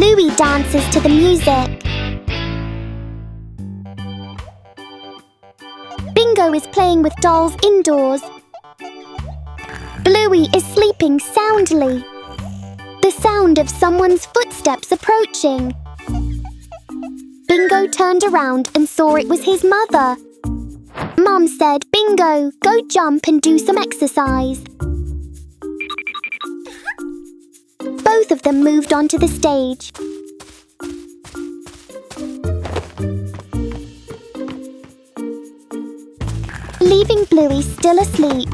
Bluey dances to the music. Bingo is playing with dolls indoors. Bluey is sleeping soundly. The sound of someone's footsteps approaching. Bingo turned around and saw it was his mother. Mom said, "Bingo, go jump and do some exercise." Both of them moved onto the stage. Leaving Bluey still asleep.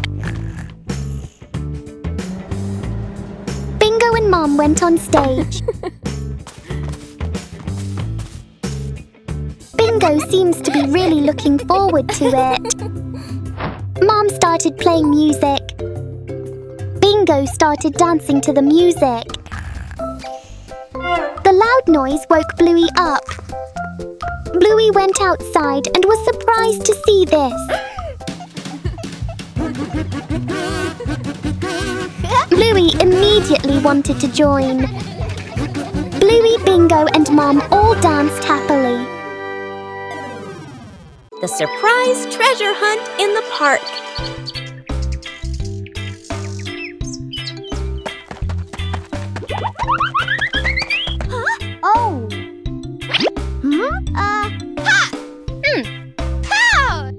Bingo and Mom went on stage. Bingo seems to be really looking forward to it. Mom started playing music. Bingo started dancing to the music. The loud noise woke Bluey up. Bluey went outside and was surprised to see this. Bluey immediately wanted to join. Bluey, Bingo, and Mom all danced happily. The surprise treasure hunt in the park. Oh! Ha! Pow!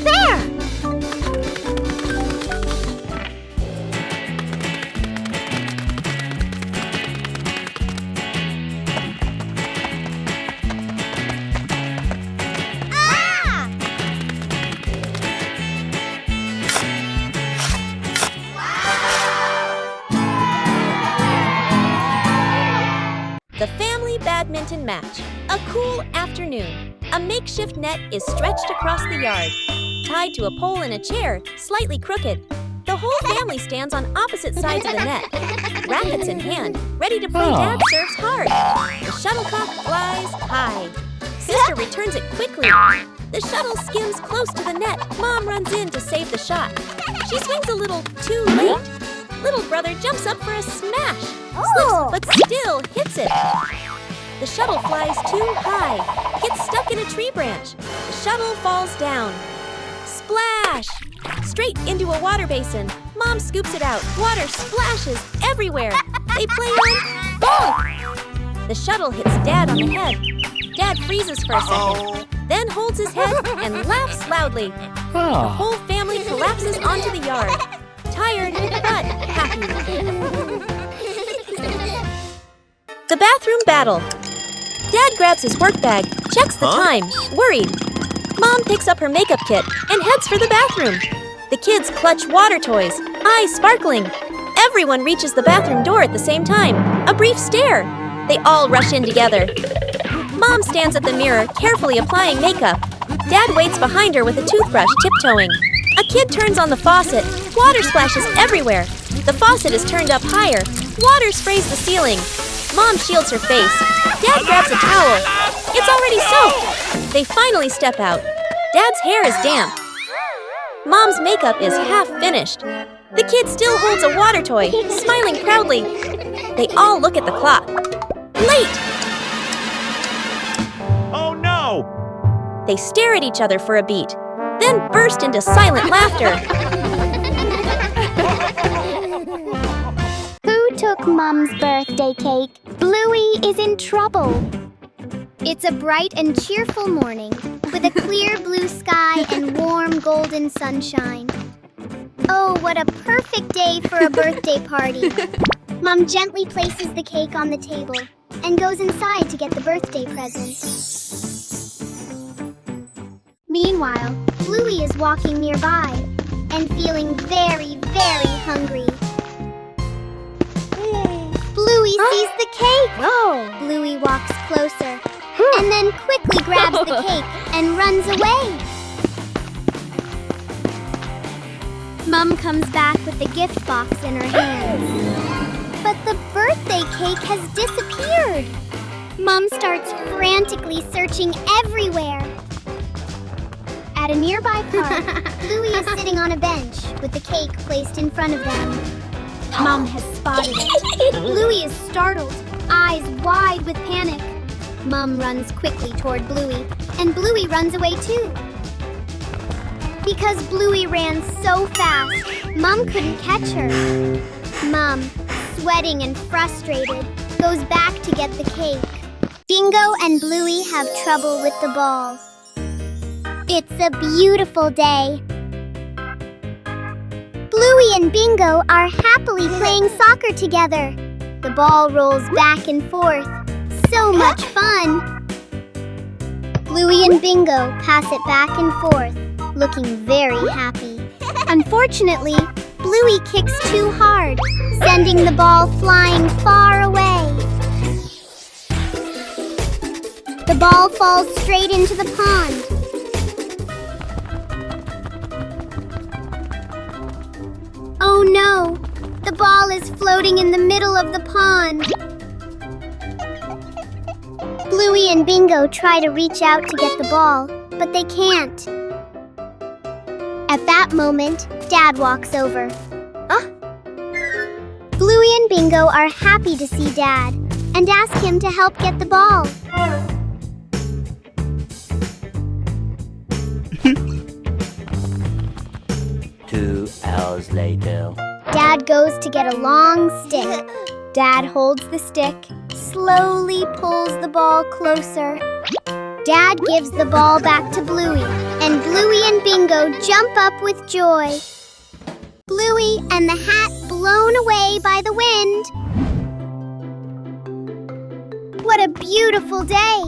There! The family badminton match. A cool afternoon. A makeshift net is stretched across the yard, tied to a pole in a chair, slightly crooked. The whole family stands on opposite sides of the net, rackets in hand, ready to play Dad Serves Hard. The shuttlecock flies high. Sister returns it quickly. The shuttle skims close to the net. Mom runs in to save the shot. She swings a little too late. Little brother jumps up for a smash, slips but still hits it. The shuttle flies too high, gets stuck in a tree branch. The shuttle falls down. Splash! Straight into a water basin. Mom scoops it out. Water splashes everywhere. They play on. Bonk! The shuttle hits Dad on the head. Dad freezes for a second, then holds his head and laughs loudly. The whole family collapses onto the yard. Tired, but happy. The bathroom battle. Dad grabs his work bag, checks the time, worried. Mom picks up her makeup kit and heads for the bathroom. The kids clutch water toys, eyes sparkling. Everyone reaches the bathroom door at the same time. A brief stare. They all rush in together. Mom stands at the mirror, carefully applying makeup. Dad waits behind her with a toothbrush, tiptoeing. A kid turns on the faucet. Water splashes everywhere. The faucet is turned up higher. Water sprays the ceiling. Mom shields her face. Dad grabs a towel. It's already soaked. They finally step out. Dad's hair is damp. Mom's makeup is half finished. The kid still holds a water toy, smiling proudly. They all look at the clock. Late! Oh no! They stare at each other for a beat, then burst into silent laughter. Who took Mom's birthday cake? Bluey is in trouble. It's a bright and cheerful morning, with a clear blue sky and warm golden sunshine. Oh, what a perfect day for a birthday party. Mom gently places the cake on the table and goes inside to get the birthday present. Meanwhile, Bluey is walking nearby. and feeling very, very hungry. Bluey sees the cake. Whoa! Bluey walks closer and then quickly grabs the cake and runs away. Mom comes back with the gift box in her hands. But the birthday cake has disappeared. Mom starts frantically searching everywhere. At a nearby park, Bluey is sitting on a bench with the cake placed in front of them. Mom has spotted it. Bluey is startled, eyes wide with panic. Mom runs quickly toward Bluey, and Bluey runs away too. Because Bluey ran so fast, Mom couldn't catch her. Mom, sweating and frustrated, goes back to get the cake. Bingo and Bluey have trouble with the ball. It's a beautiful day. Bluey and Bingo are happily playing soccer together. The ball rolls back and forth. So much fun! Bluey and Bingo pass it back and forth, looking very happy. Unfortunately, Bluey kicks too hard, sending the ball flying far away. The ball falls straight into the pond. Oh no! The ball is floating in the middle of the pond. Bluey and Bingo try to reach out to get the ball, but they can't. At that moment, Dad walks over. Bluey and Bingo are happy to see Dad and ask him to help get the ball. Two hours later. Dad goes to get a long stick. Dad holds the stick, slowly pulls the ball closer. Dad gives the ball back to Bluey, and Bluey and Bingo jump up with joy. Bluey and the hat blown away by the wind. What a beautiful day!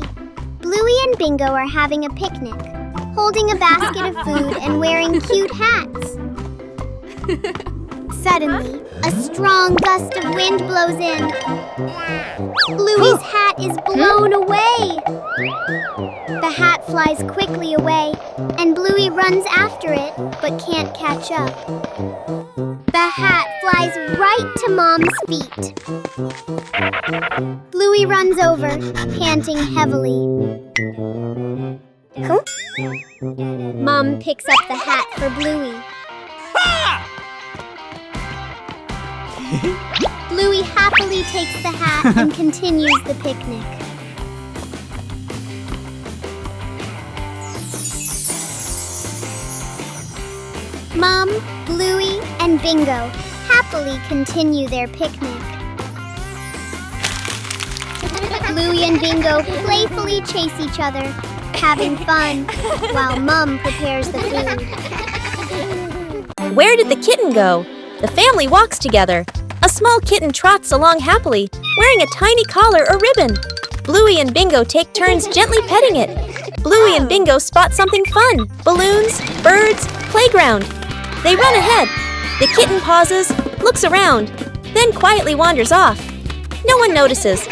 Bluey and Bingo are having a picnic, holding a basket of food and wearing cute hats. Suddenly, a strong gust of wind blows in. Bluey's hat is blown away. The hat flies quickly away, and Bluey runs after it, but can't catch up. The hat flies right to Mom's feet. Bluey runs over, panting heavily. Mom picks up the hat for Bluey. Bluey happily takes the hat and continues the picnic. Mom, Bluey, and Bingo happily continue their picnic. Bluey and Bingo playfully chase each other, having fun, while Mom prepares the food. Where did the kitten go? The family walks together. A small kitten trots along happily, wearing a tiny collar or ribbon. Bluey and Bingo take turns gently petting it. Bluey and Bingo spot something fun: balloons, birds, playground. They run ahead. The kitten pauses, looks around, then quietly wanders off. No one notices.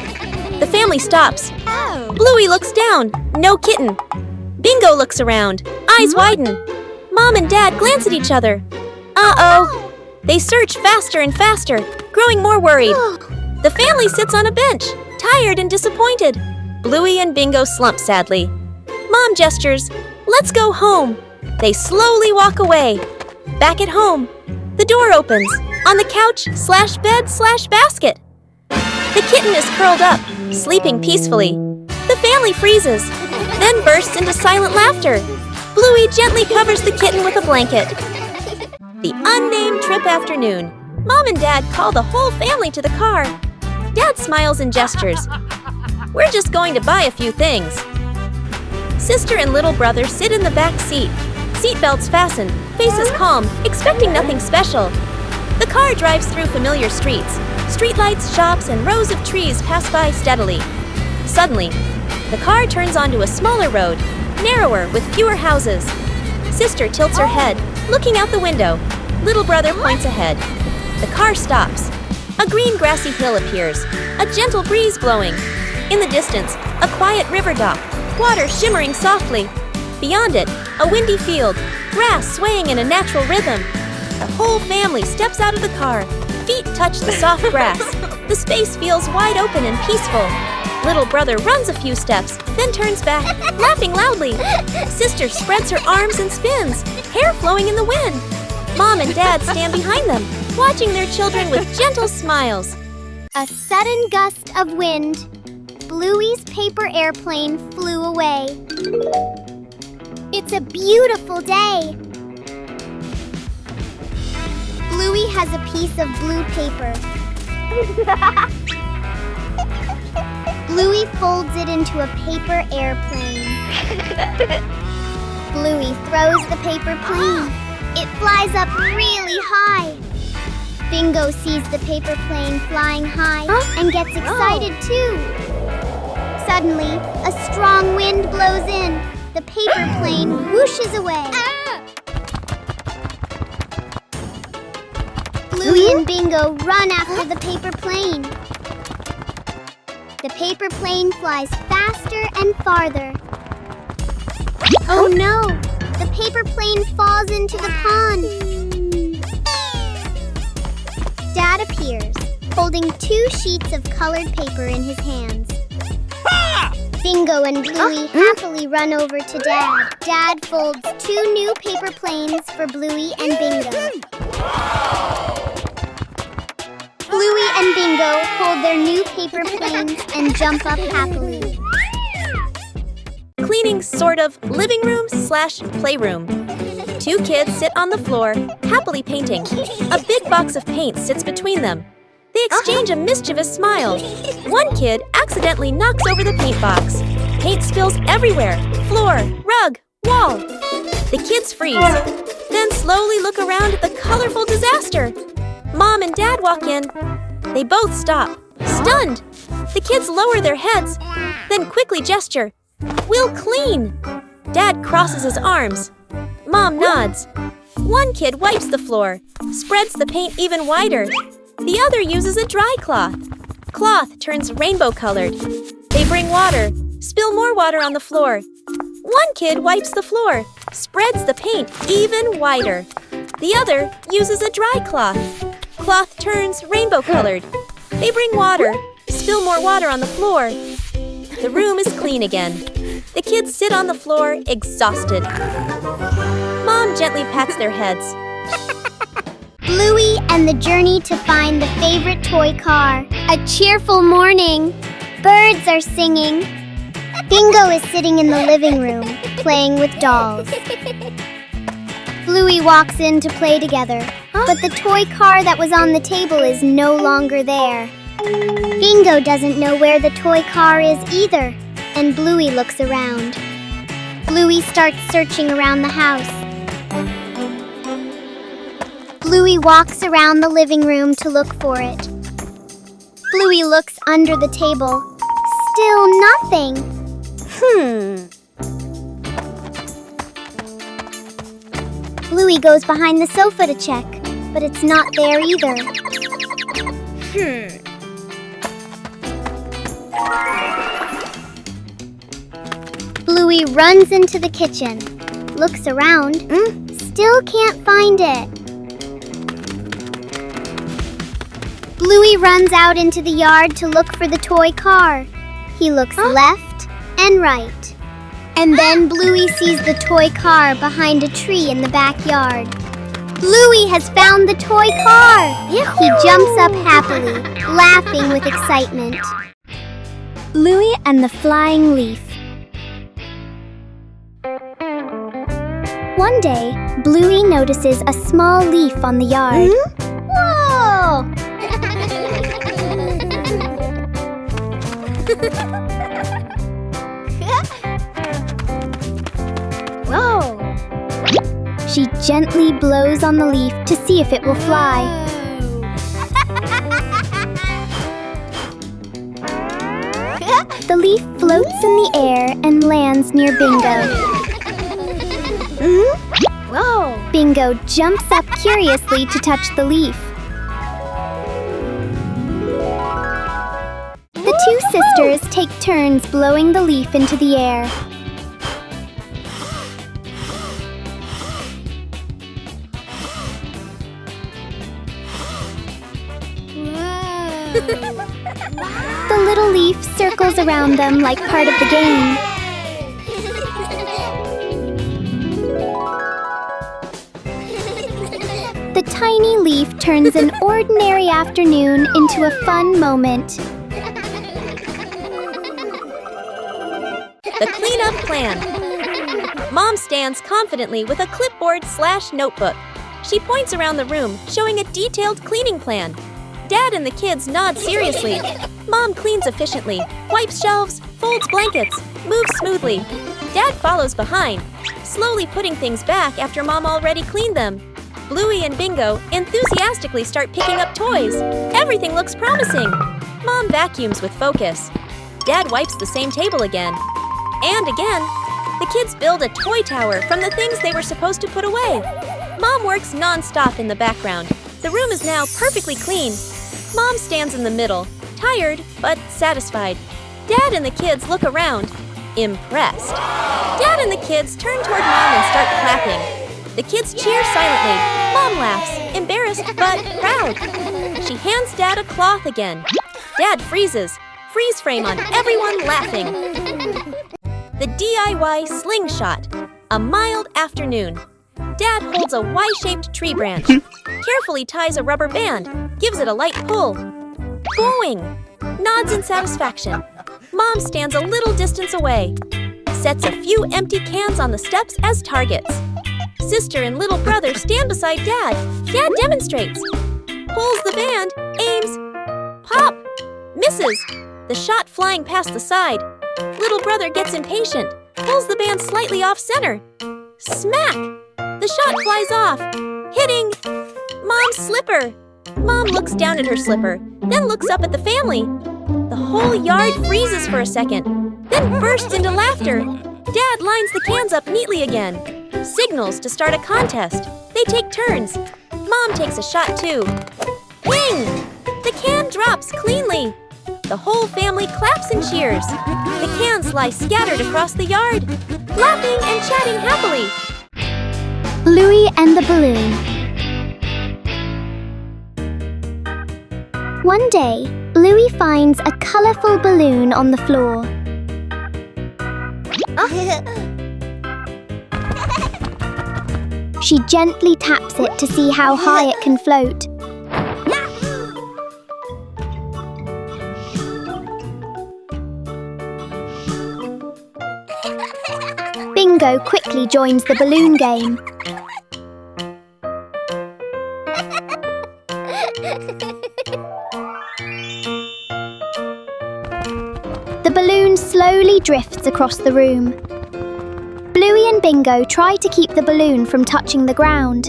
The family stops. Bluey looks down. No kitten. Bingo looks around. Eyes widen. Mom and Dad glance at each other. Uh-oh. They search faster and faster, growing more worried. The family sits on a bench, tired and disappointed. Bluey and Bingo slump sadly. Mom gestures, "Let's go home." They slowly walk away. Back at home, the door opens. On the couch, /bed/basket. The kitten is curled up, sleeping peacefully. The family freezes, then bursts into silent laughter. Bluey gently covers the kitten with a blanket. The unnamed trip afternoon. Mom and Dad call the whole family to the car. Dad smiles and gestures. "We're just going to buy a few things." Sister and little brother sit in the back seat. Seatbelts fastened, faces calm, expecting nothing special. The car drives through familiar streets. Streetlights, shops, and rows of trees pass by steadily. Suddenly, the car turns onto a smaller road, narrower with fewer houses. Sister tilts her head, Looking out the window, little brother points ahead. The car stops. A green grassy hill appears, a gentle breeze blowing. In the distance, a quiet river dock, water shimmering softly. Beyond it, a windy field, grass swaying in a natural rhythm. The whole family steps out of the car. Feet touch the soft grass. The space feels wide open and peaceful. Little brother runs a few steps, then turns back, laughing loudly. Sister spreads her arms and spins, hair flowing in the wind. Mom and Dad stand behind them, watching their children with gentle smiles. A sudden gust of wind. Bluey's paper airplane flew away. It's a beautiful day. Bluey has a piece of blue paper. Bluey folds it into a paper airplane. Bluey throws the paper plane. It flies up really high. Bingo sees the paper plane flying high and gets excited too. Suddenly, a strong wind blows in. The paper plane whooshes away. Bluey and Bingo run after the paper plane. The paper plane flies faster and farther. Oh no! The paper plane falls into the pond. Dad appears, holding 2 sheets of colored paper in his hands. Bingo and Bluey happily run over to Dad. Dad folds 2 new paper planes for Bluey and Bingo. Bluey and Bingo hold their new paper planes and jump up happily. Cleaning sort of living room / playroom. 2 kids sit on the floor, happily painting. A big box of paint sits between them. They exchange a mischievous smile. One kid accidentally knocks over the paint box. Paint spills everywhere, floor, rug, wall. The kids freeze, then slowly look around at the colorful disaster. Mom and Dad walk in. They both stop, stunned. The kids lower their heads, then quickly gesture. We'll clean. Dad crosses his arms. Mom nods. One kid wipes the floor, spreads the paint even wider. The other uses a dry cloth. Cloth turns rainbow-colored. They bring water, spill more water on the floor. One kid wipes the floor, spreads the paint even wider. The other uses a dry cloth. Cloth turns rainbow-colored. They bring water, spill more water on the floor. The room is clean again. The kids sit on the floor, exhausted. Mom gently pats their heads. Bluey and the journey to find the favorite toy car. A cheerful morning. Birds are singing. Bingo is sitting in the living room, playing with dolls. Bluey walks in to play together, but the toy car that was on the table is no longer there. Bingo doesn't know where the toy car is either, and Bluey looks around. Bluey starts searching around the house. Bluey walks around the living room to look for it. Bluey looks under the table. Still nothing. Bluey goes behind the sofa to check, but it's not there either. Bluey runs into the kitchen, looks around, still can't find it. Bluey runs out into the yard to look for the toy car. He looks left and right. And then Bluey sees the toy car behind a tree in the backyard. Bluey has found the toy car! He jumps up happily, laughing with excitement. Bluey and the Flying Leaf. One day, Bluey notices a small leaf on the yard. Whoa! Whoa! She gently blows on the leaf to see if it will fly. The leaf floats in the air and lands near Bingo. Whoa! Bingo jumps up curiously to touch the leaf. The two sisters take turns blowing the leaf into the air. The little leaf circles around them like part of the game. The tiny leaf turns an ordinary afternoon into a fun moment. The cleanup plan. Mom stands confidently with a clipboard/notebook. She points around the room, showing a detailed cleaning plan. Dad and the kids nod seriously. Mom cleans efficiently, wipes shelves, folds blankets, moves smoothly. Dad follows behind, slowly putting things back after Mom already cleaned them. Bluey and Bingo enthusiastically start picking up toys. Everything looks promising. Mom vacuums with focus. Dad wipes the same table again. And again. The kids build a toy tower from the things they were supposed to put away. Mom works non-stop in the background. The room is now perfectly clean. Mom stands in the middle, tired but satisfied. Dad and the kids look around, impressed. Dad and the kids turn toward Mom and start clapping. The kids cheer silently. Mom laughs, embarrassed but proud. She hands Dad a cloth again. Dad freezes, freeze frame on everyone laughing. The DIY slingshot, a mild afternoon. Dad holds a Y-shaped tree branch, carefully ties a rubber band, gives it a light pull. Boing! Nods in satisfaction. Mom stands a little distance away, sets a few empty cans on the steps as targets. Sister and little brother stand beside Dad. Dad demonstrates. Pulls the band, aims, pop! Misses! The shot flying past the side. Little brother gets impatient, pulls the band slightly off center. Smack! The shot flies off, hitting Mom's slipper. Mom looks down at her slipper, then looks up at the family. The whole yard freezes for a second, then bursts into laughter. Dad lines the cans up neatly again, signals to start a contest. They take turns. Mom takes a shot too. Wing! The can drops cleanly. The whole family claps and cheers. The cans lie scattered across the yard, laughing and chatting happily. Bluey and the Balloon. One day, Bluey finds a colorful balloon on the floor. She gently taps it to see how high it can float. Bingo quickly joins the balloon game. The balloon slowly drifts across the room. Bluey and Bingo try to keep the balloon from touching the ground.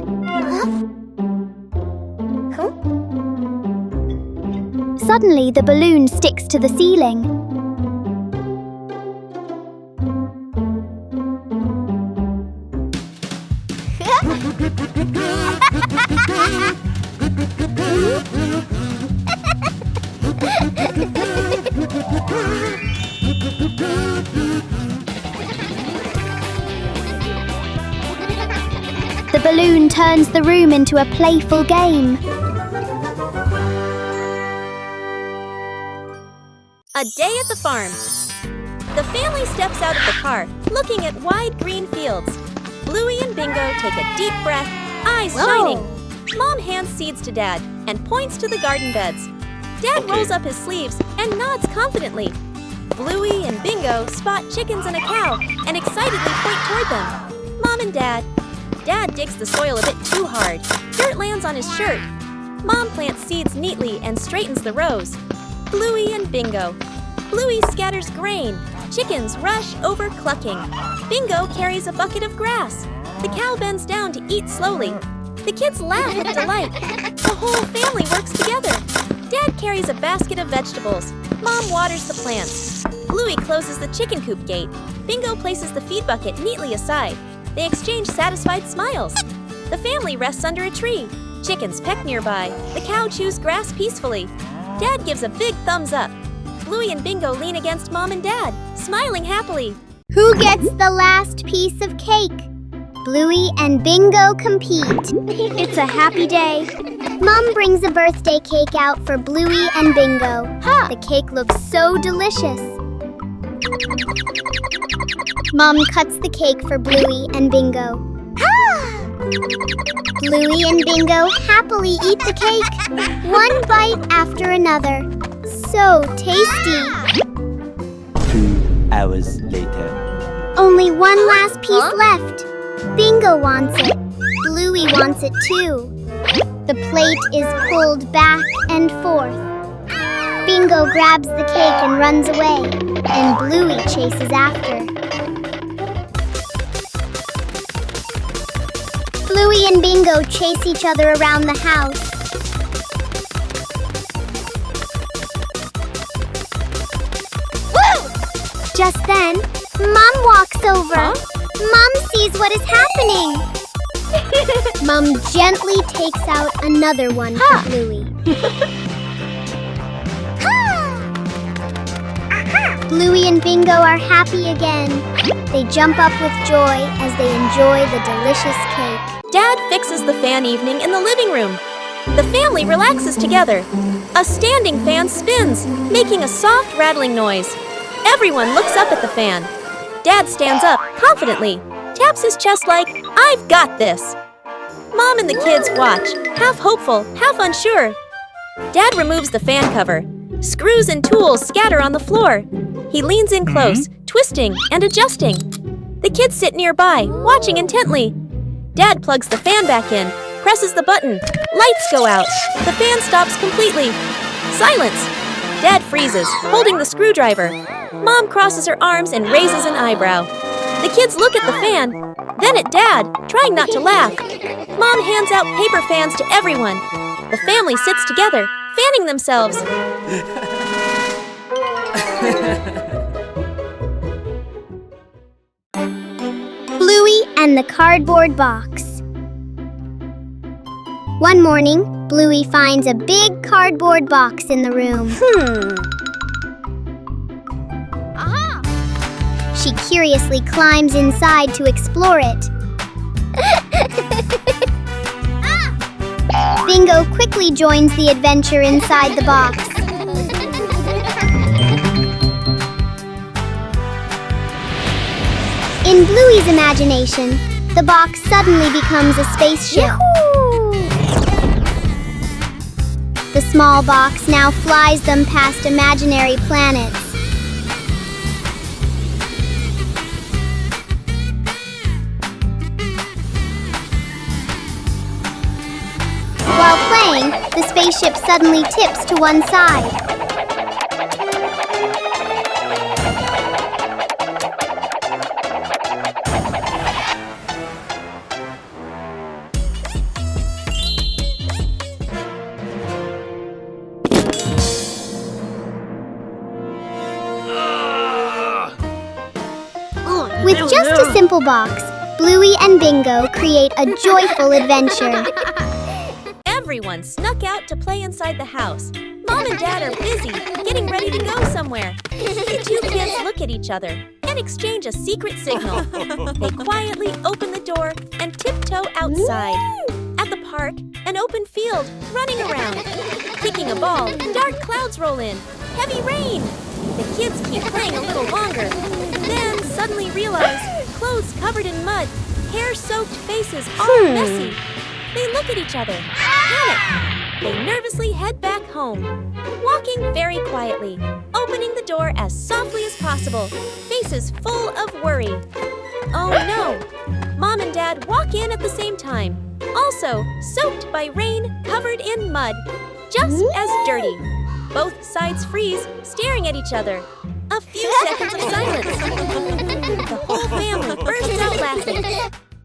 Suddenly, the balloon sticks to the ceiling. The balloon turns the room into a playful game. A day at the farm. The family steps out of the car, looking at wide green fields. Bluey and Bingo take a deep breath, eyes shining. Mom hands seeds to Dad and points to the garden beds. Dad rolls up his sleeves and nods confidently. Bluey and Bingo spot chickens and a cow and excitedly point toward them. Mom and Dad. Dad digs the soil a bit too hard. Dirt lands on his shirt. Mom plants seeds neatly and straightens the rows. Bluey and Bingo. Bluey scatters grain. Chickens rush over clucking. Bingo carries a bucket of grass. The cow bends down to eat slowly. The kids laugh with delight. The whole family works together. Dad carries a basket of vegetables. Mom waters the plants. Bluey closes the chicken coop gate. Bingo places the feed bucket neatly aside. They exchange satisfied smiles. The family rests under a tree. Chickens peck nearby. The cow chews grass peacefully. Dad gives a big thumbs up. Bluey and Bingo lean against Mom and Dad, smiling happily. Who gets the last piece of cake? Bluey and Bingo compete. It's a happy day. Mom brings a birthday cake out for Bluey and Bingo. The cake looks so delicious. Mom cuts the cake for Bluey and Bingo. Bluey and Bingo happily eat the cake, one bite after another. So tasty. 2 hours later. Only one last piece left. Bingo wants it. Bluey wants it too. The plate is pulled back and forth. Bingo grabs the cake and runs away, and Bluey chases after. Bluey and Bingo chase each other around the house. Woo! Just then, Mom walks over. Mom sees what is happening. Mom gently takes out another one for Bluey. Bluey and Bingo are happy again. They jump up with joy as they enjoy the delicious cake. Dad fixes the fan evening in the living room. The family relaxes together. A standing fan spins, making a soft rattling noise. Everyone looks up at the fan. Dad stands up confidently, taps his chest like, "I've got this." Mom and the kids watch, half hopeful, half unsure. Dad removes the fan cover. Screws and tools scatter on the floor. He leans in close, twisting and adjusting. The kids sit nearby, watching intently. Dad plugs the fan back in, presses the button. Lights go out. The fan stops completely. Silence. Dad freezes, holding the screwdriver. Mom crosses her arms and raises an eyebrow. The kids look at the fan, then at Dad, trying not to laugh. Mom hands out paper fans to everyone. The family sits together, fanning themselves. Bluey and the cardboard box. One morning, Bluey finds a big cardboard box in the room. She curiously climbs inside to explore it. Bingo quickly joins the adventure inside the box. In Bluey's imagination, the box suddenly becomes a spaceship. The small box now flies them past imaginary planets. While playing, the spaceship suddenly tips to one side. With just a simple box, Bluey and Bingo create a joyful adventure. Everyone snuck out to play inside the house. Mom and Dad are busy, getting ready to go somewhere. The two kids look at each other and exchange a secret signal. They quietly open the door and tiptoe outside. At the park, an open field, running around. Kicking a ball, dark clouds roll in. Heavy rain. The kids keep playing a little longer, then suddenly realize clothes covered in mud, hair-soaked faces all messy. They look at each other, panic. They nervously head back home, walking very quietly, opening the door as softly as possible, faces full of worry. Oh no! Mom and Dad walk in at the same time, also soaked by rain, covered in mud, just as dirty. Both sides freeze, staring at each other. A few seconds of silence. The whole family bursts out laughing.